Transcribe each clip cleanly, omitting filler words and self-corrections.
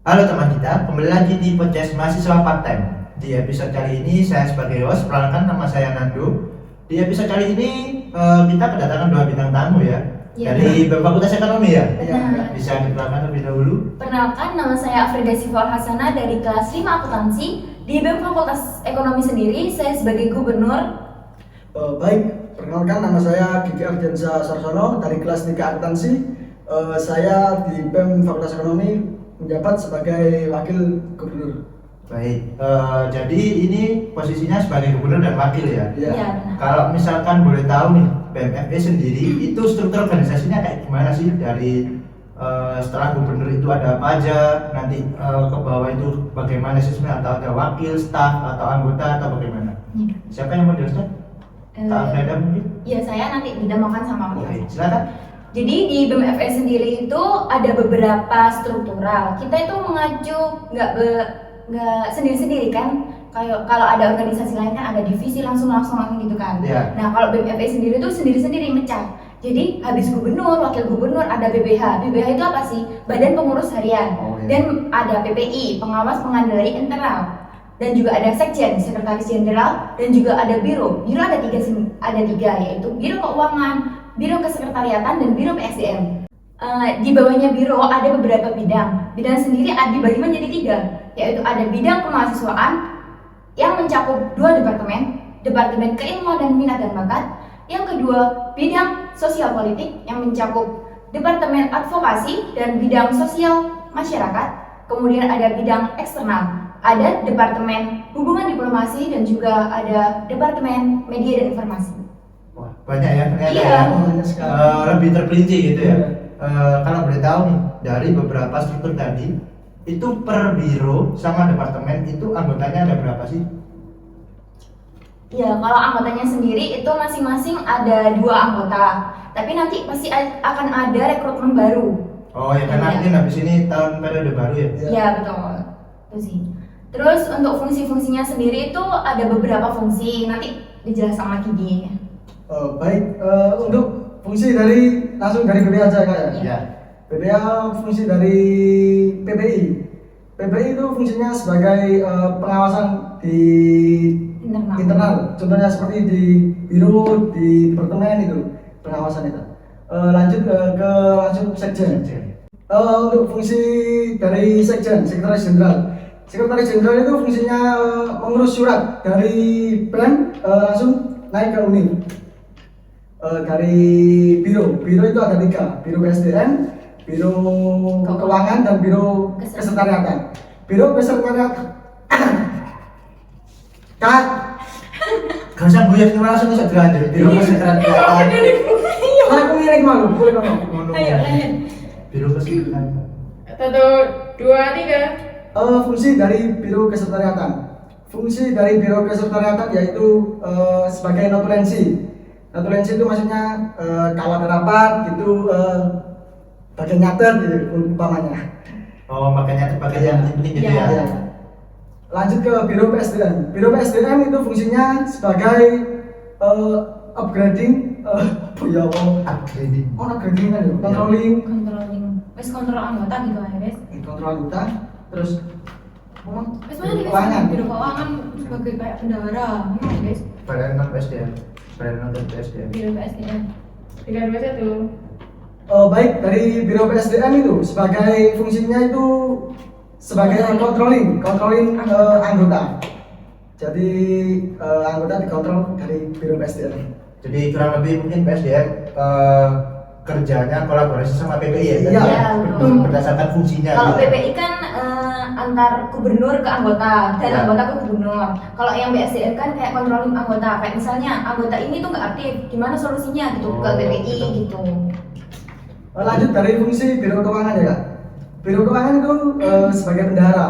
Halo teman kita, kembali lagi di podcast Mahasiswa Part Time. Di episode kali ini saya sebagai host, perkenalkan nama saya Nando. Di episode kali ini kita kedatangan dua bintang tamu ya, dari Fakultas Ekonomi ya. Benar. Bisa diperkenalkan terlebih dahulu. Perkenalkan, nama saya Afrida Sifal Hasanah dari kelas 5 akuntansi. Di BEM Fakultas Ekonomi sendiri, saya sebagai gubernur. Baik, perkenalkan nama saya Gigi Ardiansa Sarsono dari kelas 3 akuntansi. Saya di BEM Fakultas Ekonomi menjabat sebagai wakil gubernur. Baik, jadi ini posisinya sebagai gubernur dan wakil ya. Iya. Ya, benar. Kalau misalkan boleh tahu nih, BMFE sendiri itu struktur organisasinya kayak gimana sih? Dari setelah gubernur itu ada apa aja, nanti ke bawah itu bagaimana sistemnya, atau ada wakil, staf, atau anggota, atau bagaimana? Ya. Siapa yang mau jelaskan? Kak Freda mungkin? Ya, saya nanti didamakan sama Oke, beliau. silakan. Jadi di BEM-FE sendiri itu ada beberapa struktural. Kita itu mengacu nggak sendiri-sendiri kan. Kalau ada organisasi lain kan ada divisi langsung gitu kan. Iya. Nah, kalau BEM-FE sendiri itu sendiri-sendiri mecah. Jadi habis gubernur, wakil gubernur, ada BPH. BPH itu apa sih? Badan Pengurus Harian. Oh, iya. Dan ada PPI, Pengawas Pengendali Internal. Dan juga ada Sekjen, Sekretaris Jenderal, dan juga ada Biro. Biro ada tiga, yaitu Biro Keuangan, Biro Kesekretariatan, dan Biro PSDM. Di bawahnya Biro ada beberapa bidang. Bidang sendiri dibagi menjadi 3, yaitu ada bidang kemahasiswaan yang mencakup 2 departemen, Departemen Keilmuan dan Minat dan Bakat. Yang kedua, bidang sosial politik yang mencakup Departemen Advokasi dan bidang sosial masyarakat. Kemudian ada bidang eksternal, ada Departemen Hubungan Diplomasi dan juga ada Departemen Media dan Informasi. Wah, banyak ya ternyata Iya. ya. Banyak sekali. Lebih terperinci gitu ya. Iya. Kalau boleh tahu nih, dari beberapa struktur tadi, itu per biro sama departemen itu anggotanya ada berapa sih? Ya, kalau anggotanya sendiri itu masing-masing ada 2 anggota. Tapi nanti pasti akan ada rekrutmen baru. Oh ya, karena Iya. mungkin habis ini tahun periode baru ya. Iya. Ya, betul. Itu sih. Terus untuk fungsi-fungsinya sendiri itu ada beberapa fungsi. Nanti dijelaskan lagi di. Baik, untuk fungsi langsung dari BPH aja Kak ya. Iya. BPH fungsi dari PPI. PPI itu fungsinya sebagai pengawasan di internal. Contohnya seperti di biro, di departemen itu pengawasan itu. Lanjut ke langsung sekjen. Untuk fungsi dari sekjen, sekretaris jenderal. Sekretaris jenderal itu fungsinya mengurus surat dari BEM langsung naik ke UNIF. Dari biro itu ada 3, Biro PSDM, Biro Keuangan, dan Biro Kesekretariatan. Biro Kesekretariatan. Kak, Gak usah gue yang langsung bisa dilanjut. Biro kesekretariatan. aku miring malu, boleh ngomong. Ayo, lanjut. Biro kesekretariatan. 1, 2, 3. Fungsi dari Biro Kesekretariatan. Fungsi dari Biro Kesekretariatan yaitu sebagai notulensi. Notulensi itu maksudnya kalau ada rapat gitu bagian nyatet gitu umpamanya. Oh, makanya bagian yang penting gitu Iya. ya. Lanjut ke Biro PSDM. Biro PSDM itu fungsinya sebagai upgrading ya Upgrading. upgrading kan ya, controlling Kontrol anggota gitu kan, guys. kontrol anggota, terus Wes mana guys? keuangan. Biro keuangan sebagai kayak bendahara, gimana guys? Badan non PSDM. Badan non PSDM. Biro PSDM. 3, 2, 1. Baik, dari Biro PSDM itu sebagai fungsinya itu sebagai controlling anggota. Jadi anggota dikontrol dari Biro PSDM. Jadi kurang lebih mungkin PSDM kerjanya kolaborasi sama PPI ya. Iya, betul. Berdasarkan fungsinya. Kalau gitu. PPI kan antar gubernur ke anggota dan Ya. anggota ke gubernur. Kalau yang BSDM kan kayak controlling anggota. Kayak misalnya anggota ini tuh nggak aktif, gimana solusinya gitu ke Oh, PPI gitu. gitu. Lanjut dari fungsi Biro Keuangan ya Kak. Biro Keuangan itu sebagai bendahara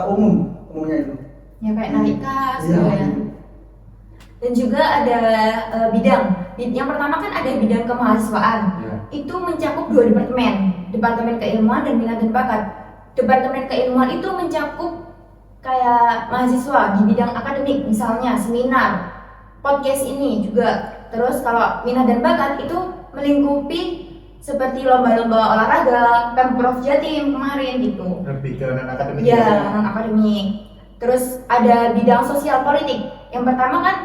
umumnya itu. Ya kayak narik kas Iya. gitu ya. Dan juga ada bidang. Yang pertama kan ada bidang kemahasiswaan. Ya. Itu mencakup 2 departemen, Departemen Keilmuan dan Minat dan Bakat. Departemen Keilmuan itu mencakup kayak mahasiswa di bidang akademik, misalnya seminar, podcast ini juga. Terus kalau Minat dan Bakat itu melingkupi seperti lomba-lomba olahraga, Pemprov Jatim kemarin gitu. Lebih ke non akademik. Ya, non akademik. Terus ada bidang sosial politik. Yang pertama kan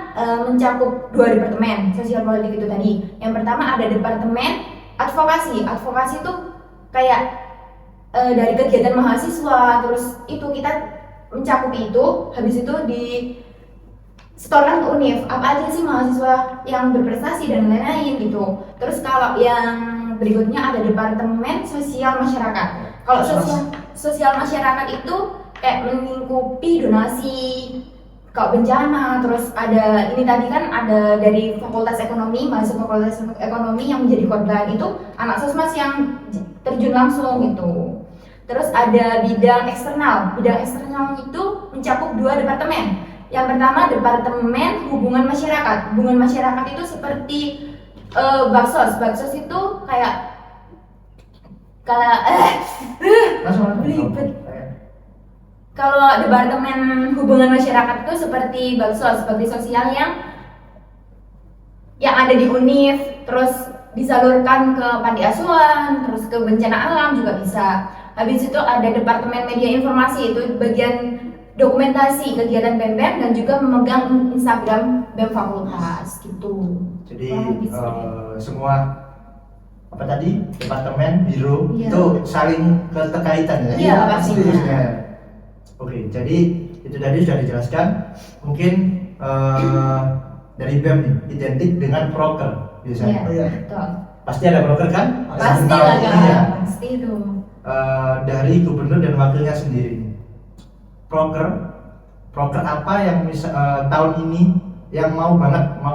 mencakup 2 departemen sosial politik itu tadi. Yang pertama ada departemen advokasi. Advokasi itu kayak dari kegiatan mahasiswa. Terus itu kita mencakup itu. Habis itu di setorkan ke UNIF. Apa aja sih mahasiswa yang berprestasi dan lain-lain gitu. Terus kalau yang berikutnya ada departemen sosial masyarakat. Kalau sosial masyarakat itu kayak melingkupi donasi, kalau bencana, terus ada ini tadi kan ada dari Fakultas Ekonomi, mahasiswa Fakultas Ekonomi yang menjadi korban itu anak sosmas yang terjun langsung gitu. Terus ada bidang eksternal. Bidang eksternal itu mencakup 2 departemen. Yang pertama departemen hubungan masyarakat. Hubungan masyarakat itu seperti baksos. Baksos itu kayak belibet. Kalau departemen hubungan masyarakat itu seperti baksos, seperti sosial yang ada di UNIF, terus disalurkan ke panti asuhan, terus ke bencana alam juga bisa. Habis itu ada departemen media informasi, itu bagian dokumentasi kegiatan BEM-BEM dan juga memegang Instagram BEM Fakultas gitu. Jadi semua apa tadi departemen biro itu saling keterkaitan ya. Iya pasti. Oke, jadi itu tadi sudah dijelaskan. Mungkin dari BEM nih identik dengan proker biasanya. Iya, betul. Pasti ada proker kan? Pasti lah kan, pasti itu. Dari gubernur dan wakilnya sendiri. Proker apa yang tahun ini yang mau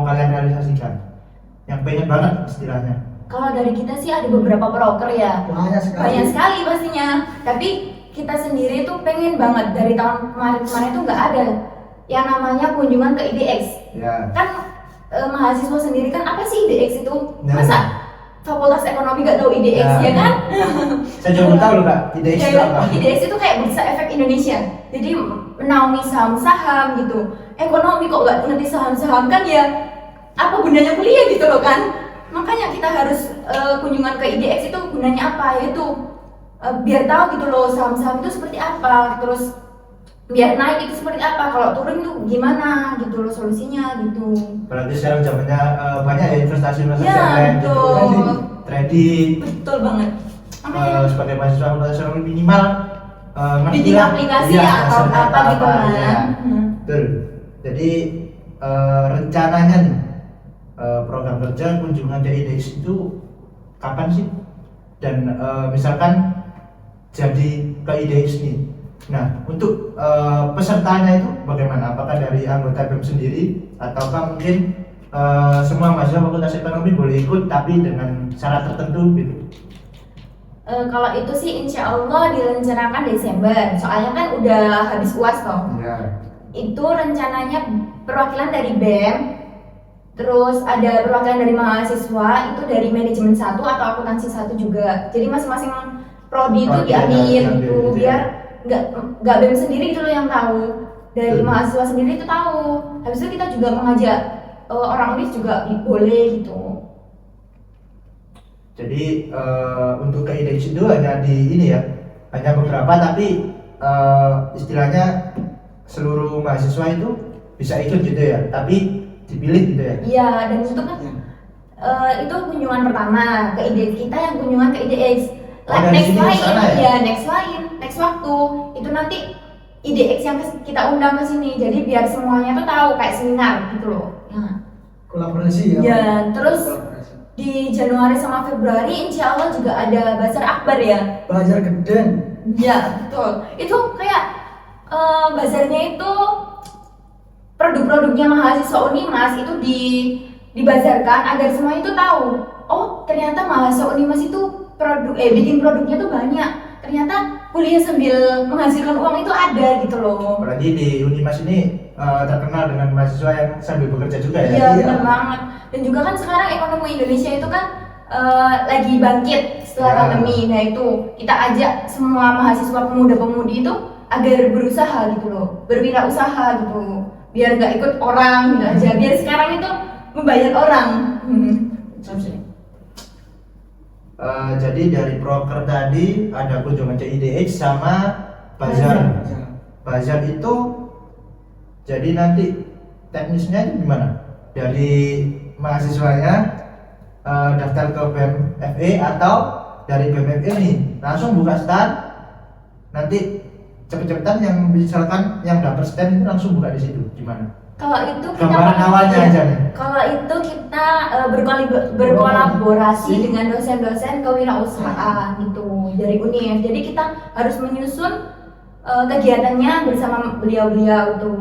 kalian realisasikan, yang pengen banget istilahnya? Kalau dari kita sih ada beberapa proker ya, banyak sekali pastinya. Tapi kita sendiri tuh pengen banget dari tahun kemarin itu nggak ada yang namanya kunjungan ke IDX. Ya. Kan mahasiswa sendiri kan apa sih IDX itu? Masa Fakultas Ekonomi nggak tahu IDX ya kan? Saya juga tahu loh Kak, IDX itu apa? IDX itu kayak Bursa Efek Indonesia. Jadi menaungi saham-saham gitu. Ekonomi kok nggak ngerti saham-saham kan ya? Apa gunanya kuliah gitu loh kan? Makanya kita harus kunjungan ke IDX itu gunanya apa? Yaitu biar tahu gitu loh saham-saham itu seperti apa. Terus biar naik itu seperti apa, kalau turun itu gimana gitu loh solusinya gitu. Berarti sekarang zamannya banyak ya investasi Ya, online gitu, betul. trading. Betul banget. Sebagai mahasiswa fakultas ekonomi minimal bikin aplikasi atau apa gitu kan. Ya. Betul. Jadi rencananya nih program kerja kunjungan ke IDX itu kapan sih? Dan misalkan jadi ke IDX nih. Nah, untuk pesertanya itu bagaimana? Apakah dari anggota BEM sendiri ataukah mungkin semua mahasiswa fakultas ekonomi boleh ikut tapi dengan syarat tertentu gitu? Kalau itu sih insya Allah direncanakan Desember, soalnya kan udah habis UAS toh. Ya. Itu rencananya perwakilan dari BEM, terus ada perwakilan dari mahasiswa, itu dari manajemen 1 atau akuntansi 1 juga. Jadi masing-masing prodi itu diambil gitu, biar nggak BEM sendiri gitu loh yang tahu, dari mahasiswa sendiri itu tahu. Habis itu kita juga mengajak orang UNIF juga boleh gitu. Jadi untuk ke IDX itu hanya di ini ya, hanya beberapa tapi istilahnya seluruh mahasiswa itu bisa ikut gitu ya, tapi dipilih gitu ya? Iya, dan itu kan itu kunjungan pertama ke IDX, kita yang kunjungan ke IDX. Next waktu itu nanti IDX yang kita undang ke sini, jadi biar semuanya tuh tahu kayak seminar gitu loh. Nah, kolaborasi ya. Ya, terus di Januari sama Februari insya Allah juga ada Bazar Akbar ya. Bazar Geden. Ya, betul. Itu kayak bazarnya itu produk-produknya mahasiswa Unimas itu dibazarkan agar semua itu tahu. Oh, ternyata mahasiswa Unimas itu bikin produknya tuh banyak. Ternyata kuliah sambil menghasilkan uang itu ada gitu loh. Apalagi di Unimas ini terkenal dengan mahasiswa yang sambil bekerja juga ya. Iya, benar banget. Dan juga kan sekarang ekonomi Indonesia itu kan lagi bangkit setelah pandemi. Nah itu kita ajak semua mahasiswa pemuda-pemudi itu agar berusaha gitu loh, berwirausaha gitu, biar nggak ikut orang gitu aja. Biar sekarang itu membayar orang. Jadi dari broker tadi ada kunjungan CIDX sama bazar. Bazar itu jadi nanti teknisnya itu gimana? Dari mahasiswanya daftar ke BMFE atau dari BMFE nih langsung buka stand, nanti cepet-cepetan yang misalkan yang dapat stand itu langsung buka di situ gimana? Kalau itu kita Gambaran awalnya aja nih. Kalau itu kita berkolaborasi dengan dosen-dosen kewirausahaan gitu dari UNIF. Jadi kita harus menyusun kegiatannya bersama beliau-beliau itu.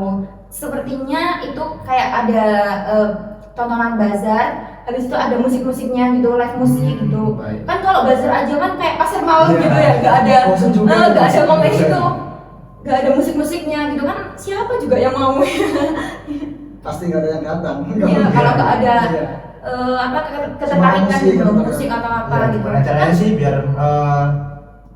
Sepertinya itu kayak ada tontonan bazar, habis itu ada musik-musiknya gitu, live musik gitu. Baik. Kan kalau bazar aja kan kayak pasar malam Iya. gitu ya, nggak ada Bosen juga. nggak ada momen Bosen. itu, nggak ada musik-musiknya gitu kan, siapa juga yang mau? Pasti nggak ada yang datang. Iya, kalau nggak ada Iya. ketertarikan musik gitu, atau musik atau apa Ya, gitu. gimana caranya sih biar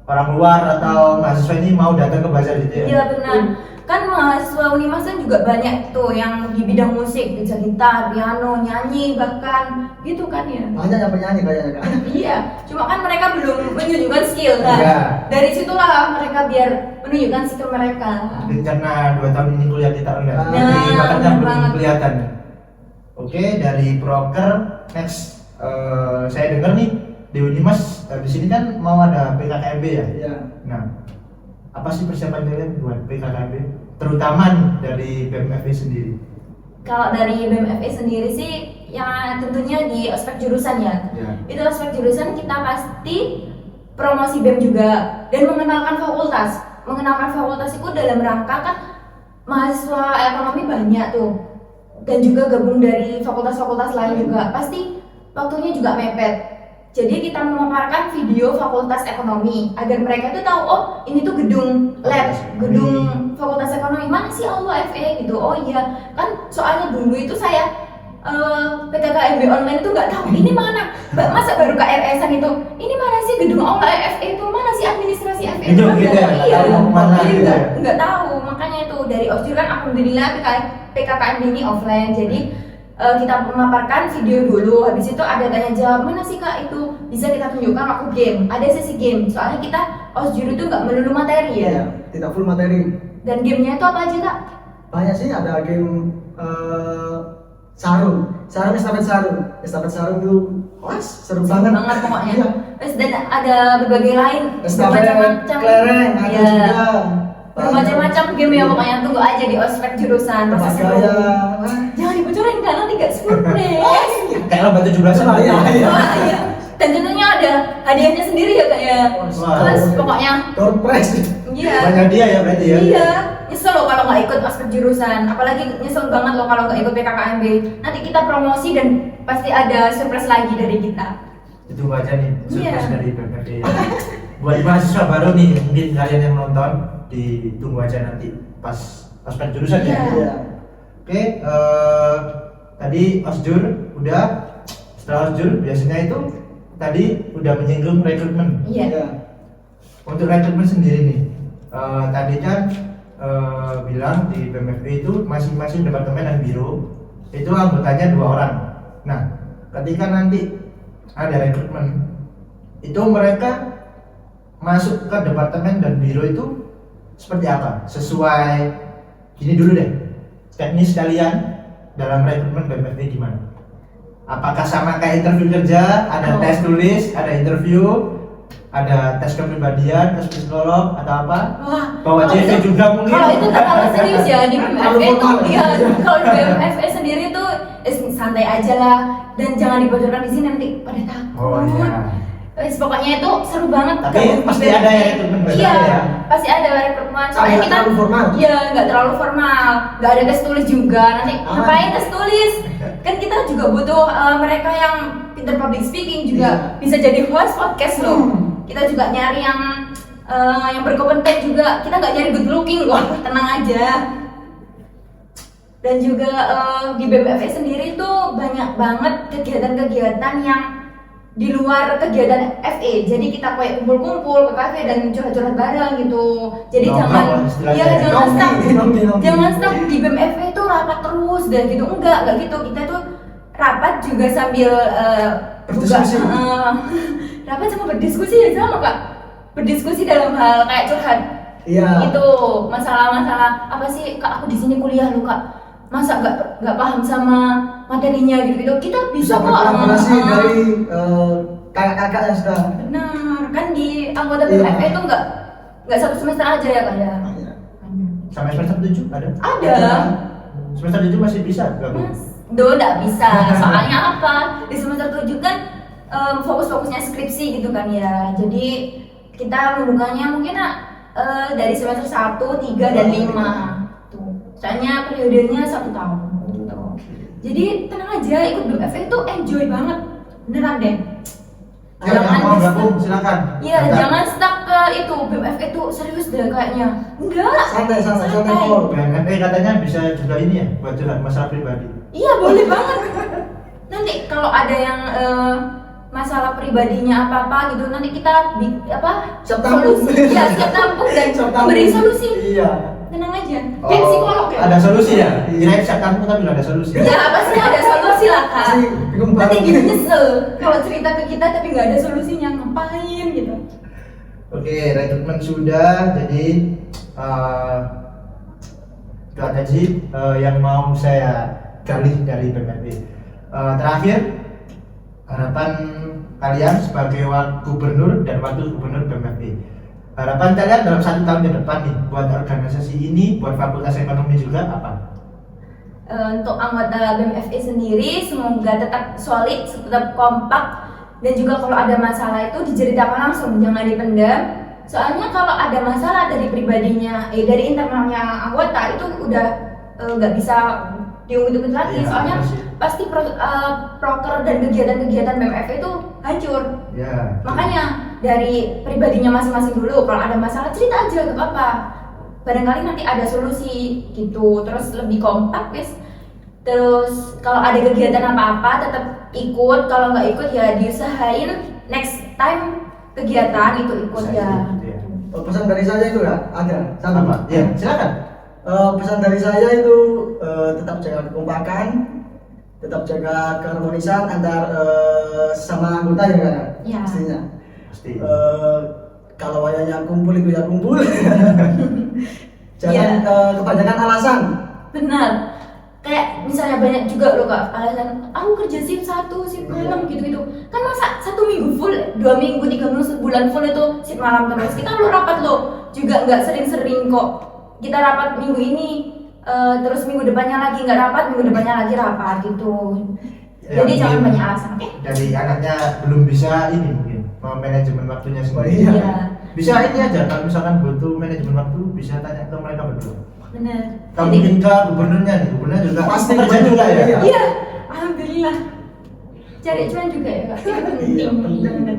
orang luar atau mahasiswa ini mau datang ke bazar gitu ya? Iya benar. Kan mahasiswa Unimas kan juga banyak tuh yang di bidang musik, bisa gitar, piano, nyanyi bahkan gitu kan ya. Banyak yang penyanyi kayaknya kan. Iya, cuma kan mereka belum menunjukkan skill kan. Iya. Dari situlah mereka biar menunjukkan skill mereka. Mungkin karena 2 tahun ini kuliah kita enggak, Nah, jadi bakatnya benar belum banget. kelihatan. Oke, dari broker next, saya dengar nih di Unimas di sini kan mau ada PKKMB ya. Iya. Nah, apa sih persiapan kalian buat PKKMB? Terutama nih dari BMFE sendiri. Kalau dari BMFE sendiri sih, ya tentunya di aspek jurusan ya. Ya. Itu aspek jurusan kita pasti promosi BEM juga dan mengenalkan fakultas. Mengenalkan fakultas itu dalam rangka kan mahasiswa ekonomi banyak tuh, dan juga gabung dari fakultas-fakultas lain juga. Pasti waktunya juga mepet. Jadi kita memaparkan video fakultas ekonomi agar mereka tuh tahu, oh ini tuh gedung lab, gedung fakultas ekonomi mana sih Allah FE gitu. Oh iya, kan soalnya dulu itu saya PKKMB online itu nggak tahu ini mana. Masa baru KRS-an itu, ini mana sih gedung Allah FE itu, mana sih administrasi FE itu? Hidup gitu ya, nggak Iya, tahu mau kemana jadi gitu ya. nggak tahu. Makanya itu dari OSJUR kan alhamdulillah PKKMB ini offline. Jadi kita memaparkan video dulu, habis itu ada tanya jawab, mana sih kak itu, bisa kita tunjukkan waktu game, ada sesi game, soalnya kita OSJUR itu nggak melulu materi ya. Iya, tidak full materi. Dan gamenya itu apa aja kak? Banyak sih, ada game sarung estafet sarung itu wah seru banget Pokoknya. Iya. Terus dan ada berbagai lain, Estafet bermacam-macam. kelereng ada Iya. juga. Bermacam-macam game ya, pokoknya tunggu aja di ospek jurusan. Pasti seru. Gaya Jangan dibocorin kan, nanti gak surprise. Kayak lomba 17-an. Iya, iya. Wah, iya. Dan tentunya ada hadiahnya sendiri ya kak ya. Wah. Terus pokoknya door prize. iya. Banyak dia ya berarti ya. Iya, nyesel loh kalau nggak ikut ospek jurusan. Apalagi nyesel banget loh kalau nggak ikut PKKMB. Nanti kita promosi dan pasti ada surprise lagi dari kita. Itu aja nih surprise Iya. dari BMFE. Buat mahasiswa baru nih, mungkin kalian yang nonton ditunggu aja nanti pas ospek jurusan ya. Iya. Oke, tadi OSJUR udah. Setelah OSJUR biasanya itu tadi udah menyinggung rekrutmen. Iya. Iya. Untuk rekrutmen sendiri nih, tadi kan bilang di BMFE itu masing-masing departemen dan biro itu anggotanya 2 orang. Nah, ketika nanti ada rekrutmen, itu mereka masuk ke departemen dan biro itu seperti apa? Sesuai gini dulu deh, teknis kalian dalam rekrutmen BMFE gimana? Apakah sama kayak interview kerja, ada Oh. tes tulis, ada interview, ada tes kepribadian, tes psikolog atau apa? Wah, Bawa kalau CV itu- juga mungkin. Kalau itu nggak terlalu serius ya di Terlalu BMFE itu, formal. ya kalau di BMFE sendiri tuh santai aja lah, dan jangan dibocorkan di sini nanti pada takut. Oh iya. Pokoknya itu seru banget. Tapi gabung di pasti BMFE. ada ya rekrutmen biasanya Iya, ya? pasti ada rekrutmen. Soalnya Nggak kita terlalu formal. Iya, nggak terlalu formal, nggak ada tes tulis juga. Nanti Ah. ngapain tes tulis? Kan kita juga butuh mereka yang pinter public speaking juga Iya. bisa jadi host podcast loh. Kita juga nyari yang berkompeten juga. Kita nggak nyari good looking loh, tenang aja. Dan juga di BMFE sendiri tuh banyak banget kegiatan-kegiatan yang di luar kegiatan FE. Jadi kita kayak kumpul-kumpul ke kafe dan curhat-curhat bareng gitu. Jadi Nongkrong jangan lah istilahnya. ya jangan stuck. Nongki. Jangan stuck di BMFE itu rapat terus dan gitu. Enggak gitu. Kita tuh rapat juga sambil Berdiskusi. rapat sama berdiskusi ya sama kak, berdiskusi dalam hal kayak curhat. Iya. Itu masalah-masalah apa sih kak, aku di sini kuliah loh kak, masa nggak paham sama materinya gitu kita bisa kok berkolaborasi dari kakak-kakak yang sudah. benar kan di anggota Iya. BMF itu nggak satu semester aja ya kak ya. Sampai semester 7 ada? Ada. Semester 7 masih bisa gabung? Mas, nggak bisa. Soalnya apa? Di semester 7 kan fokus-fokusnya skripsi gitu kan ya. Jadi kita membukanya mungkin dari semester 1, 3, dan 5 tuh. Soalnya periodenya 1 tahun gitu. Jadi tenang aja, ikut BMF itu enjoy banget. Beneran deh. Ayo yang mau gabung silakan. Iya, Daftar. jangan stuck ke itu. BMF itu serius deh kayaknya. Enggak. Santai. BMFE katanya bisa juga ini ya, buat curhat masalah pribadi. Iya boleh banget. Nanti kalau ada yang masalah pribadinya apa gitu, nanti kita Siap tampung. Iya siap tampung dan beri solusi. Iya. Tenang aja. Kayak psikolog ya. Ada solusi ya? Kirain siap tampung tapi nggak ada solusi. Ya pasti ada solusi lah kak. Pasti bingung Nanti banget. gitu nyesel kalau cerita ke kita tapi nggak ada solusinya, ngapain gitu. Oke, rekrutmen sudah, jadi itu ada sih yang mau saya gali dari BMFE. Terakhir, harapan kalian sebagai gubernur dan wakil gubernur BMFE. Harapan kalian dalam 1 tahun ke depan nih, buat organisasi ini, buat fakultas ekonomi juga apa? Untuk anggota BMFE sendiri semoga tetap solid, tetap kompak, dan juga kalau ada masalah itu diceritakan langsung, jangan dipendam. Soalnya kalau ada masalah dari pribadinya, dari internalnya anggota itu udah nggak bisa diungkit-ungkit lagi. Iya, soalnya benar sih. pasti proker dan kegiatan-kegiatan BMFE itu hancur. Ya. Makanya dari pribadinya masing-masing dulu, kalau ada masalah cerita aja, gak apa-apa. Barangkali nanti ada solusi gitu, terus lebih kompak guys. Terus kalau ada kegiatan apa-apa tetap ikut, kalau nggak ikut ya diusahain next time kegiatan itu ikut ya. Gitu ya. Pesan dari saya itu ya, ada satu. Apa? Ya, silakan. Pesan dari saya itu tetap jaga kekompakan, tetap jaga keharmonisan antar sesama anggota ya kan? Ya. Pastinya. Pasti. Kalau wayanya kumpul itu ya kumpul. Jangan Iya. kebanyakan alasan. Benar. Kayak misalnya banyak juga loh kak alasan aku kerja shift 1, shift malam gitu-gitu. Kan masa 1 minggu full, 2 minggu, 3 minggu, sebulan full itu shift malam terus. Kita lo rapat loh, juga nggak sering-sering kok. Kita rapat minggu ini, terus minggu depannya lagi nggak rapat, minggu depannya lagi rapat gitu. Ya, Jadi jangan mungkin banyak alasan, oke? Dari anaknya belum bisa ini mungkin manajemen waktunya sendiri. Iya. Iya, Bisa ini aja kalau misalkan butuh manajemen waktu bisa tanya ke mereka berdua. benar. Kalau Jadi- mungkin ke gubernurnya nih, gubernur juga Pasti kerja betul. juga ya. Iya. Iya, alhamdulillah. Cari cuan juga ya kak. Itu penting. Iya, penting.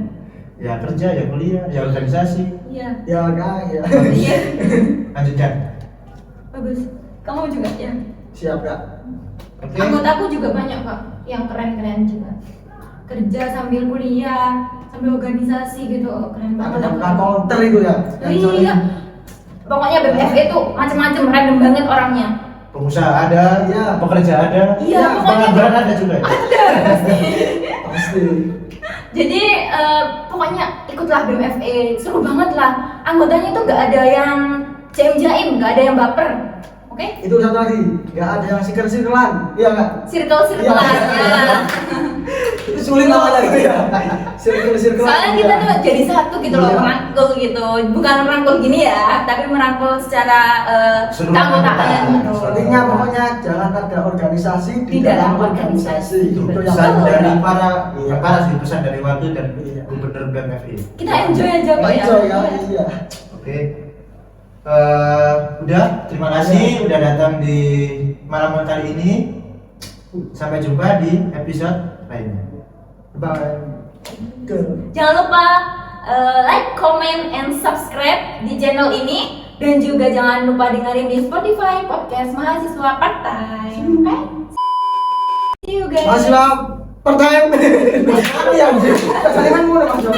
Ya kerja, ya kuliah, ya organisasi. Iya. Ya kan, ya. Iya. Lanjutkan. Bagus. Kamu juga ya. Siap kak. Oke. Anggotaku juga banyak kak, yang keren-keren juga. Kerja sambil kuliah, sambil organisasi gitu, keren banget. Bukan counter itu ya. Iya. Pokoknya BMFE itu macam-macam, random banget orangnya. Pengusaha ada, Iya. pekerja ada, Iya, pokoknya pengangguran ada juga. Ya? ada pasti. Pasti. Jadi pokoknya ikutlah BMFE, seru banget lah. Anggotanya itu nggak ada yang jaim-jaim, nggak ada yang baper. Oke? Itu satu lagi, nggak ada yang siker-sikeran, iya nggak? Circle-circlean ya. Itu sulit namanya gitu ya. Sirkel-sirkelan. Soalnya kita tuh jadi satu gitu loh, Iya. merangkul gitu. Bukan merangkul gini ya, tapi merangkul secara Keseluruhan keanggotaan anggota. gitu. Intinya pokoknya jangan ada organisasi Di dalam organisasi. Itu yang Pesan Betul. dari para, Iya. para sih pesan dari wakil dan Iya. gubernur BMFI. Kita enjoy aja kok ya. Enjoy ya, iya. Oke. Udah, terima kasih udah datang di malam kali ini. Sampai jumpa di episode lainnya. Bye. Jangan lupa like, comment, and subscribe di channel ini. Dan juga jangan lupa dengerin di Spotify podcast mahasiswa part-time. Oke? See you guys. Masih lah, pertanyaan. Masih ya, tadi kan mau masuk